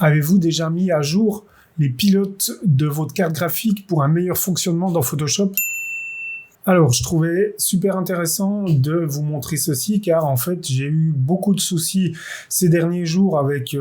Avez-vous déjà mis à jour les pilotes de votre carte graphique pour un meilleur fonctionnement dans Photoshop? Alors, je trouvais super intéressant de vous montrer ceci car en fait, j'ai eu beaucoup de soucis ces derniers jours avec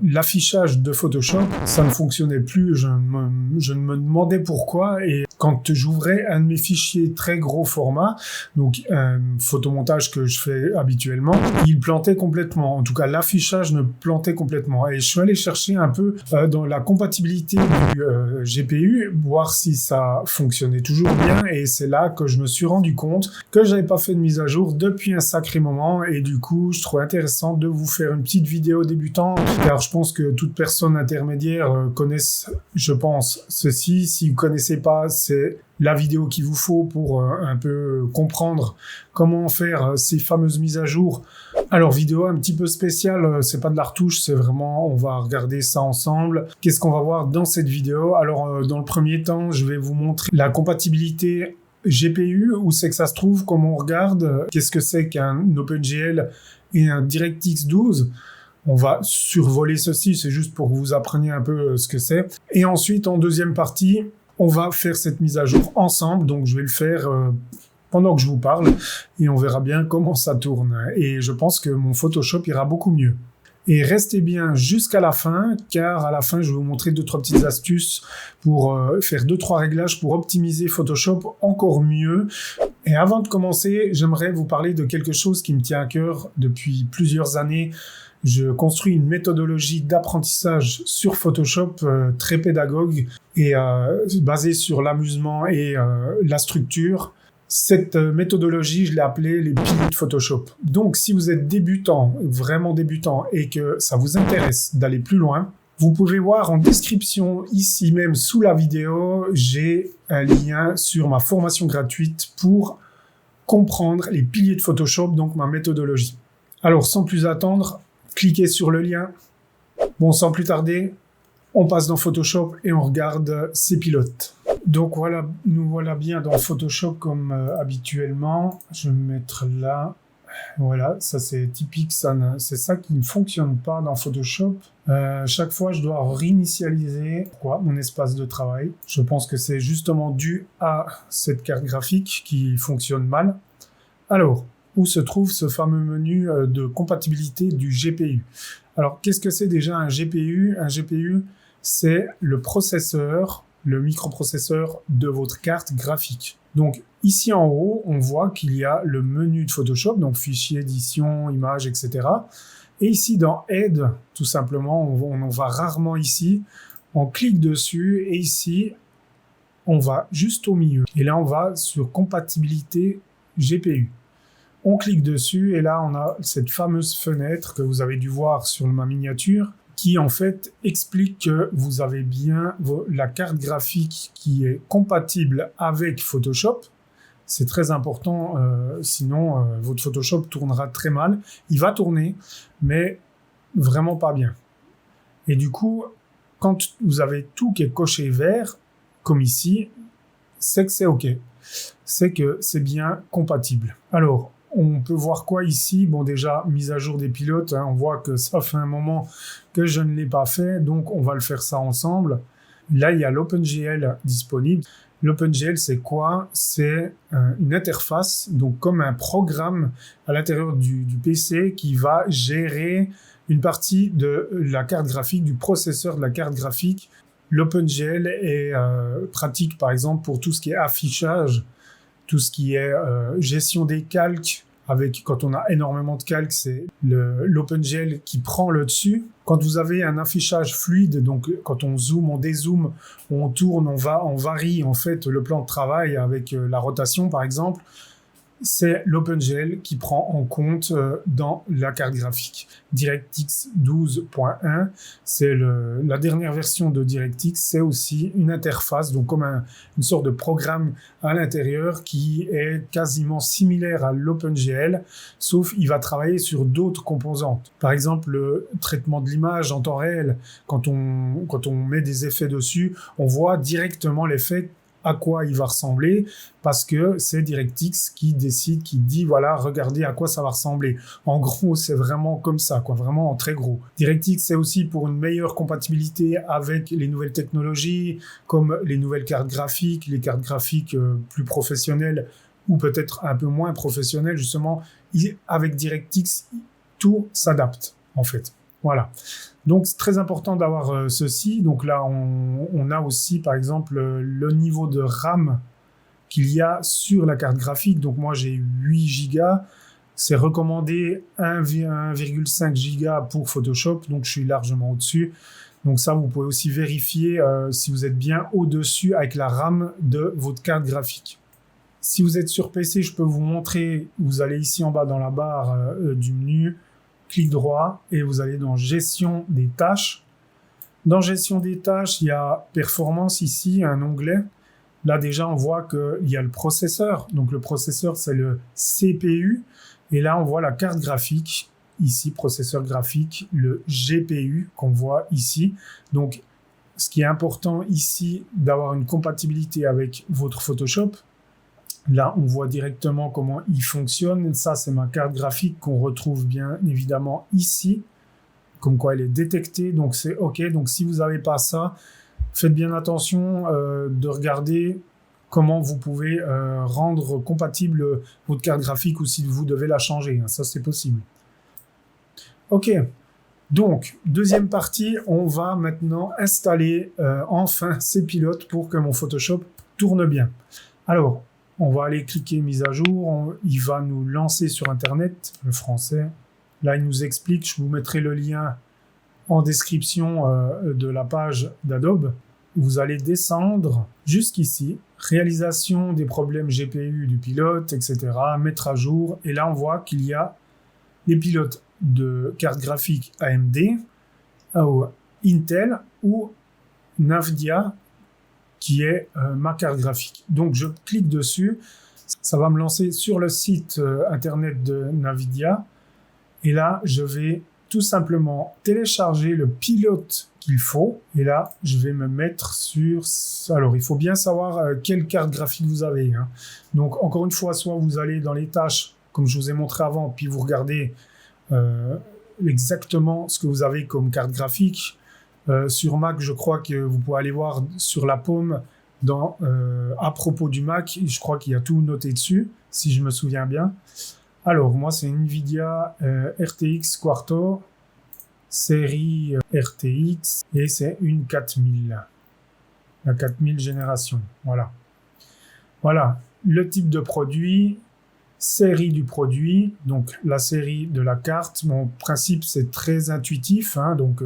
l'affichage de Photoshop. Ça ne fonctionnait plus, je me demandais pourquoi et quand j'ouvrais un de mes fichiers très gros format, donc un photomontage que je fais habituellement, il plantait complètement. En tout cas, l'affichage ne plantait complètement. Et je suis allé chercher un peu dans la compatibilité du GPU, voir si ça fonctionnait toujours bien et c'est là que je me suis rendu compte que j'avais pas fait de mise à jour depuis un sacré moment et du coup je trouve intéressant de vous faire une petite vidéo débutant car je pense que toute personne intermédiaire connaisse, je pense, ceci. Si vous connaissez pas, c'est la vidéo qu'il vous faut pour un peu comprendre comment faire ces fameuses mises à jour. Alors vidéo un petit peu spéciale, c'est pas de la retouche, c'est vraiment, on va regarder ça ensemble. Qu'est-ce qu'on va voir dans cette vidéo? Alors dans le premier temps, je vais vous montrer la compatibilité GPU, où c'est que ça se trouve, comment on regarde, qu'est-ce que c'est qu'un OpenGL et un DirectX 12. On va survoler ceci, c'est juste pour que vous appreniez un peu ce que c'est. Et ensuite, en deuxième partie, on va faire cette mise à jour ensemble, donc je vais le faire pendant que je vous parle, et on verra bien comment ça tourne. Et je pense que mon Photoshop ira beaucoup mieux. Et restez bien jusqu'à la fin, car à la fin, je vais vous montrer 2-3 petites astuces pour faire 2-3 réglages pour optimiser Photoshop encore mieux. Et avant de commencer, j'aimerais vous parler de quelque chose qui me tient à cœur depuis plusieurs années. Je construis une méthodologie d'apprentissage sur Photoshop très pédagogue et basée sur l'amusement et la structure. Cette méthodologie, je l'ai appelée les piliers de Photoshop. Donc, si vous êtes débutant, vraiment débutant, et que ça vous intéresse d'aller plus loin, vous pouvez voir en description, ici même sous la vidéo, j'ai un lien sur ma formation gratuite pour comprendre les piliers de Photoshop, donc ma méthodologie. Alors, sans plus attendre, cliquez sur le lien. Bon, sans plus tarder, on passe dans Photoshop et on regarde ces pilotes. Donc voilà, nous voilà bien dans Photoshop comme habituellement. Je vais me mettre là. Voilà, ça c'est typique, c'est ça qui ne fonctionne pas dans Photoshop. Chaque fois, je dois réinitialiser mon espace de travail. Je pense que c'est justement dû à cette carte graphique qui fonctionne mal. Alors, où se trouve ce fameux menu de compatibilité du GPU? Alors, qu'est-ce que c'est déjà un GPU? Un GPU, c'est le processeur, le microprocesseur de votre carte graphique. Donc ici en haut, on voit qu'il y a le menu de Photoshop, donc fichier, édition, images, etc. Et ici dans Aide, tout simplement, on en va rarement ici. On clique dessus et ici, on va juste au milieu. Et là, on va sur compatibilité GPU. On clique dessus et là, on a cette fameuse fenêtre que vous avez dû voir sur ma miniature, qui en fait explique que vous avez bien la carte graphique qui est compatible avec Photoshop. C'est très important, sinon votre Photoshop tournera très mal. Il va tourner, mais vraiment pas bien. Et du coup, quand vous avez tout qui est coché vert, comme ici, c'est que c'est OK. C'est que c'est bien compatible. Alors, on peut voir quoi ici? Bon, déjà, mise à jour des pilotes. On voit que ça fait un moment que je ne l'ai pas fait, donc on va le faire ça ensemble. Là, il y a l'OpenGL disponible. L'OpenGL, c'est quoi? C'est une interface, donc comme un programme à l'intérieur du PC qui va gérer une partie de la carte graphique, du processeur de la carte graphique. L'OpenGL est pratique, par exemple, pour tout ce qui est affichage, tout ce qui est gestion des calques. Quand on a énormément de calques, c'est l'OpenGL qui prend le dessus. Quand vous avez un affichage fluide, donc quand on zoome, on dézoome, on tourne, on varie en fait le plan de travail avec la rotation par exemple, c'est l'OpenGL qui prend en compte dans la carte graphique. DirectX 12.1, c'est la dernière version de DirectX, c'est aussi une interface, donc comme une sorte de programme à l'intérieur qui est quasiment similaire à l'OpenGL, sauf il va travailler sur d'autres composantes. Par exemple, le traitement de l'image en temps réel, quand on met des effets dessus, on voit directement l'effet à quoi il va ressembler, parce que c'est DirectX qui décide, qui dit, voilà, regardez à quoi ça va ressembler. En gros, c'est vraiment comme ça, quoi, vraiment en très gros. DirectX, c'est aussi pour une meilleure compatibilité avec les nouvelles technologies, comme les nouvelles cartes graphiques, les cartes graphiques plus professionnelles, ou peut-être un peu moins professionnelles, justement. Avec DirectX, tout s'adapte, en fait. Voilà. Donc, c'est très important d'avoir ceci. Donc là, on a aussi, par exemple, le niveau de RAM qu'il y a sur la carte graphique. Donc, moi, j'ai 8 Go. C'est recommandé 1,5 Go pour Photoshop. Donc, je suis largement au-dessus. Donc, ça, vous pouvez aussi vérifier si vous êtes bien au-dessus avec la RAM de votre carte graphique. Si vous êtes sur PC, je peux vous montrer. Vous allez ici en bas dans la barre du menu, clic droit et vous allez dans Gestion des tâches. Dans Gestion des tâches, il y a Performance ici, un onglet. Là déjà, on voit qu'il y a le processeur. Donc le processeur, c'est le CPU. Et là, on voit la carte graphique. Ici, processeur graphique, le GPU qu'on voit ici. Donc, ce qui est important ici, d'avoir une compatibilité avec votre Photoshop. Là, on voit directement comment il fonctionne. Ça, c'est ma carte graphique qu'on retrouve bien évidemment ici, comme quoi elle est détectée. Donc, c'est OK. Donc, si vous n'avez pas ça, faites bien attention de regarder comment vous pouvez rendre compatible votre carte graphique ou si vous devez la changer. Ça, c'est possible. OK. Donc, deuxième partie, on va maintenant installer enfin ces pilotes pour que mon Photoshop tourne bien. Alors, on va aller cliquer mise à jour. Il va nous lancer sur Internet, le français. Là, il nous explique. Je vous mettrai le lien en description de la page d'Adobe. Vous allez descendre jusqu'ici. Réalisation des problèmes GPU du pilote, etc. Mettre à jour. Et là, on voit qu'il y a les pilotes de carte graphique AMD, Intel ou Nvidia, qui est ma carte graphique. Donc, je clique dessus. Ça va me lancer sur le site internet de Nvidia. Et là, je vais tout simplement télécharger le pilote qu'il faut. Et là, je vais me mettre sur... Alors, il faut bien savoir quelle carte graphique vous avez. Donc, encore une fois, soit vous allez dans les tâches, comme je vous ai montré avant, puis vous regardez exactement ce que vous avez comme carte graphique. Sur Mac, je crois que vous pouvez aller voir sur la paume à propos du Mac. Je crois qu'il y a tout noté dessus, si je me souviens bien. Alors, moi, c'est une Nvidia RTX Quarto, série RTX, et c'est une 4000. La 4000 génération. Voilà. Voilà. Le type de produit, série du produit, donc la série de la carte. Mon principe, c'est très intuitif, donc...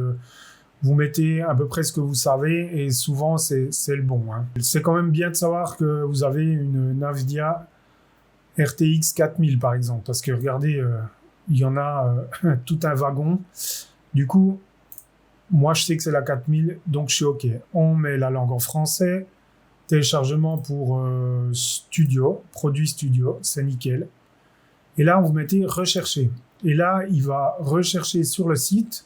vous mettez à peu près ce que vous savez et souvent c'est le bon. C'est quand même bien de savoir que vous avez une Nvidia RTX 4000 par exemple, parce que regardez, il y en a tout un wagon. Du coup, moi je sais que c'est la 4000, donc je suis OK. On met la langue en français, téléchargement pour Studio, produit Studio, c'est nickel. Et là, vous mettez rechercher. Et là, il va rechercher sur le site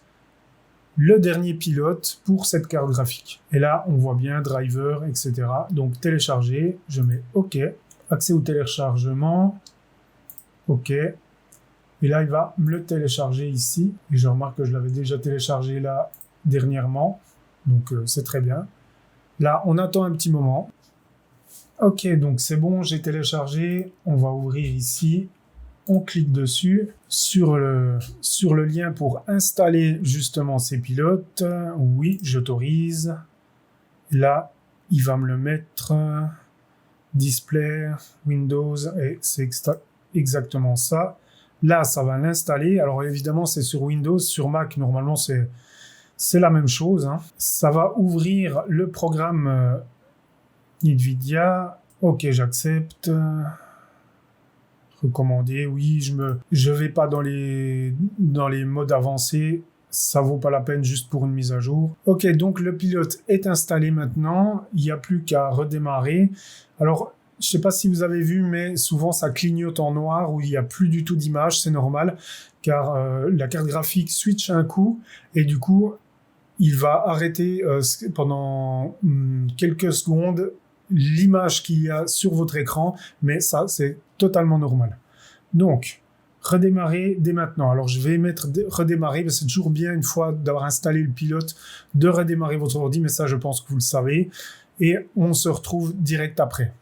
le dernier pilote pour cette carte graphique. Et là, on voit bien driver, etc. Donc, télécharger, je mets OK. Accès au téléchargement, OK. Et là, il va me le télécharger ici. Et je remarque que je l'avais déjà téléchargé là dernièrement. Donc, c'est très bien. Là, on attend un petit moment. OK, donc c'est bon, j'ai téléchargé. On va ouvrir ici. On clique dessus sur le lien pour installer justement ces pilotes. Oui, j'autorise. Là, il va me le mettre. Display, Windows, et c'est exactement ça. Là, ça va l'installer. Alors évidemment, c'est sur Windows. Sur Mac, normalement, c'est la même chose. Ça va ouvrir le programme Nvidia. OK, j'accepte. Recommander, oui, je vais pas dans les modes avancés, ça vaut pas la peine juste pour une mise à jour. OK, donc le pilote est installé maintenant, il n'y a plus qu'à redémarrer. Alors, je sais pas si vous avez vu, mais souvent ça clignote en noir où il n'y a plus du tout d'image, c'est normal, car la carte graphique switch un coup et du coup, il va arrêter pendant quelques secondes l'image qu'il y a sur votre écran, mais ça, c'est totalement normal. Donc, redémarrer dès maintenant. Alors, je vais mettre redémarrer, parce que c'est toujours bien, une fois d'avoir installé le pilote, de redémarrer votre ordi, mais ça, je pense que vous le savez. Et on se retrouve direct après.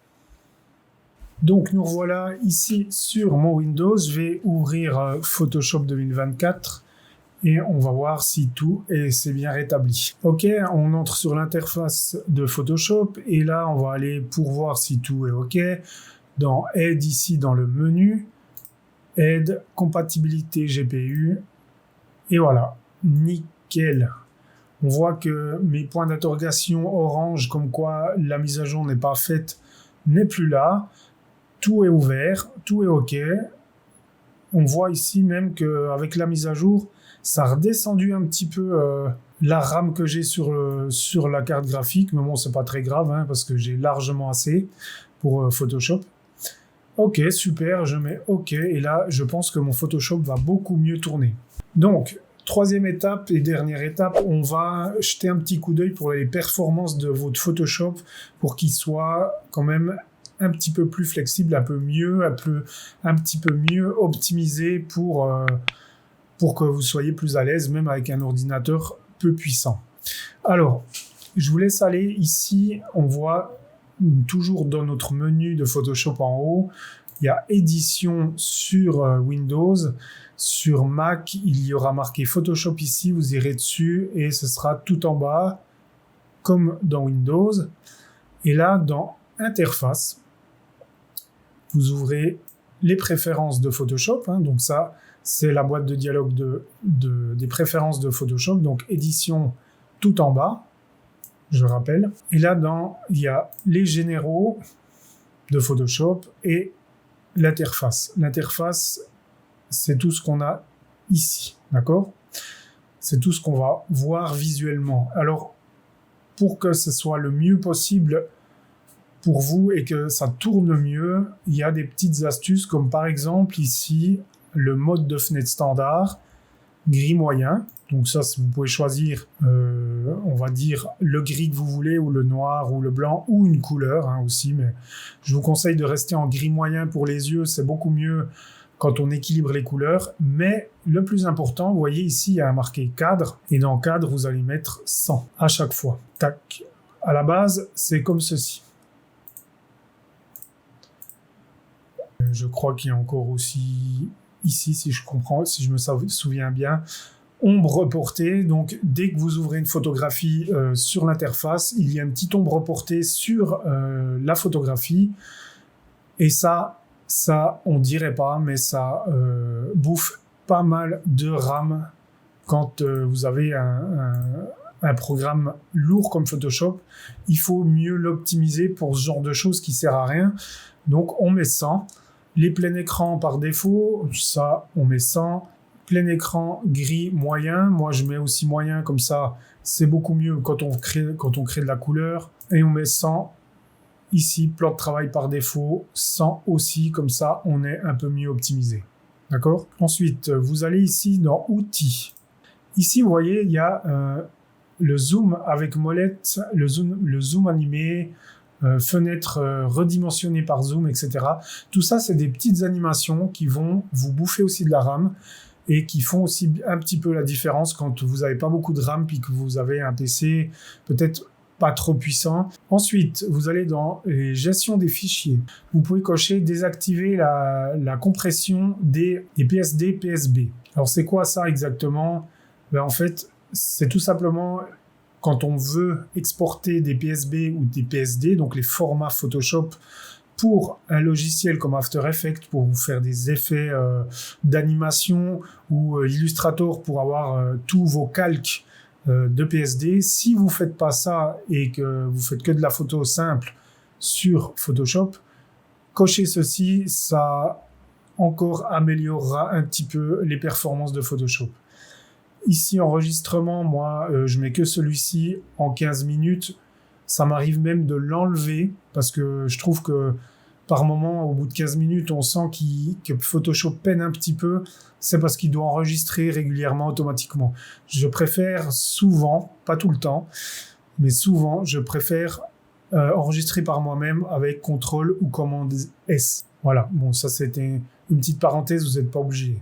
Donc, nous revoilà ici sur mon Windows. Je vais ouvrir Photoshop 2024 et on va voir si tout c'est bien rétabli. Ok, on entre sur l'interface de Photoshop et là, on va aller pour voir si tout est ok. Dans Aide, ici, dans le menu, Aide, compatibilité GPU, et voilà, nickel. On voit que mes points d'interrogation orange, comme quoi la mise à jour n'est pas faite, n'est plus là. Tout est ouvert, tout est ok. On voit ici même qu'avec la mise à jour, ça a redescendu un petit peu la RAM que j'ai sur la carte graphique. Mais bon, c'est pas très grave, hein, parce que j'ai largement assez pour Photoshop. Ok, super, je mets ok. Et là, je pense que mon Photoshop va beaucoup mieux tourner. Donc, troisième étape et dernière étape, on va jeter un petit coup d'œil pour les performances de votre Photoshop pour qu'il soit quand même un petit peu plus flexible, un petit peu mieux optimisé pour que vous soyez plus à l'aise, même avec un ordinateur peu puissant. Alors, je vous laisse aller ici, on voit toujours dans notre menu de Photoshop en haut, il y a édition sur Windows. Sur Mac, il y aura marqué Photoshop ici, vous irez dessus et ce sera tout en bas, comme dans Windows. Et là, dans Interface, vous ouvrez les préférences de Photoshop. Donc ça, c'est la boîte de dialogue des préférences de Photoshop. Donc édition tout en bas, je rappelle. Et là, il y a les généraux de Photoshop et l'interface. L'interface, c'est tout ce qu'on a ici, d'accord? C'est tout ce qu'on va voir visuellement. Alors, pour que ce soit le mieux possible pour vous et que ça tourne mieux, il y a des petites astuces comme par exemple ici, le mode de fenêtre standard, gris moyen. Donc ça, vous pouvez choisir, on va dire, le gris que vous voulez, ou le noir, ou le blanc, ou une couleur aussi. Mais je vous conseille de rester en gris moyen pour les yeux, c'est beaucoup mieux quand on équilibre les couleurs. Mais le plus important, vous voyez ici, il y a marqué cadre. Et dans cadre, vous allez mettre 100 à chaque fois. Tac. À la base, c'est comme ceci. Je crois qu'il y a encore aussi ici, si je me souviens bien, ombre portée. Donc, dès que vous ouvrez une photographie sur l'interface, il y a une petite ombre portée sur la photographie. Et ça, on dirait pas, mais ça bouffe pas mal de RAM quand vous avez un programme lourd comme Photoshop. Il faut mieux l'optimiser pour ce genre de choses qui sert à rien. Donc, on met 100. Les pleins écrans par défaut, ça, on met 100. Plein écran gris moyen, moi je mets aussi moyen, comme ça c'est beaucoup mieux quand on crée de la couleur. Et on met 100 ici, plan de travail par défaut, 100 aussi, comme ça on est un peu mieux optimisé. D'accord? Ensuite, vous allez ici dans outils. Ici, vous voyez, il y a le zoom avec molette, le zoom animé, fenêtre redimensionnée par zoom, etc. Tout ça, c'est des petites animations qui vont vous bouffer aussi de la RAM et qui font aussi un petit peu la différence quand vous n'avez pas beaucoup de RAM puis que vous avez un PC peut-être pas trop puissant. Ensuite, vous allez dans les gestions des fichiers. Vous pouvez cocher désactiver la compression des PSD, PSB. Alors, c'est quoi ça exactement? En fait, c'est tout simplement quand on veut exporter des PSB ou des PSD, donc les formats Photoshop, pour un logiciel comme After Effects, pour vous faire des effets d'animation, ou Illustrator pour avoir tous vos calques de PSD. Si vous ne faites pas ça et que vous faites que de la photo simple sur Photoshop, cochez ceci, ça encore améliorera un petit peu les performances de Photoshop. Ici, enregistrement, moi, je mets que celui-ci en 15 minutes. Ça m'arrive même de l'enlever parce que je trouve que par moment, au bout de 15 minutes, on sent que Photoshop peine un petit peu. C'est parce qu'il doit enregistrer régulièrement, automatiquement. Je préfère souvent, pas tout le temps, mais souvent, je préfère enregistré par moi-même avec CTRL ou commande S. Voilà, bon, ça c'était une petite parenthèse, vous n'êtes pas obligé.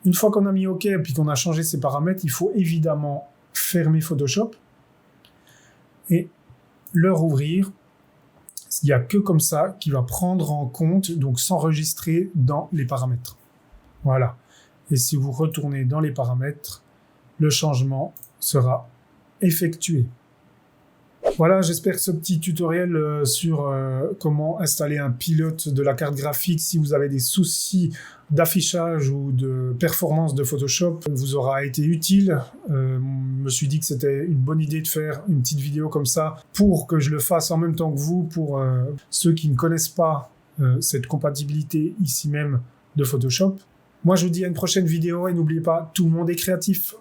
Une fois qu'on a mis OK et puis qu'on a changé ces paramètres, il faut évidemment fermer Photoshop et le rouvrir. Il n'y a que comme ça qu'il va prendre en compte, donc s'enregistrer dans les paramètres. Voilà. Et si vous retournez dans les paramètres, le changement sera effectué. Voilà, j'espère que ce petit tutoriel sur comment installer un pilote de la carte graphique si vous avez des soucis d'affichage ou de performance de Photoshop vous aura été utile. Je me suis dit que c'était une bonne idée de faire une petite vidéo comme ça pour que je le fasse en même temps que vous, pour ceux qui ne connaissent pas cette compatibilité ici même de Photoshop. Moi, je vous dis à une prochaine vidéo et n'oubliez pas, tout le monde est créatif.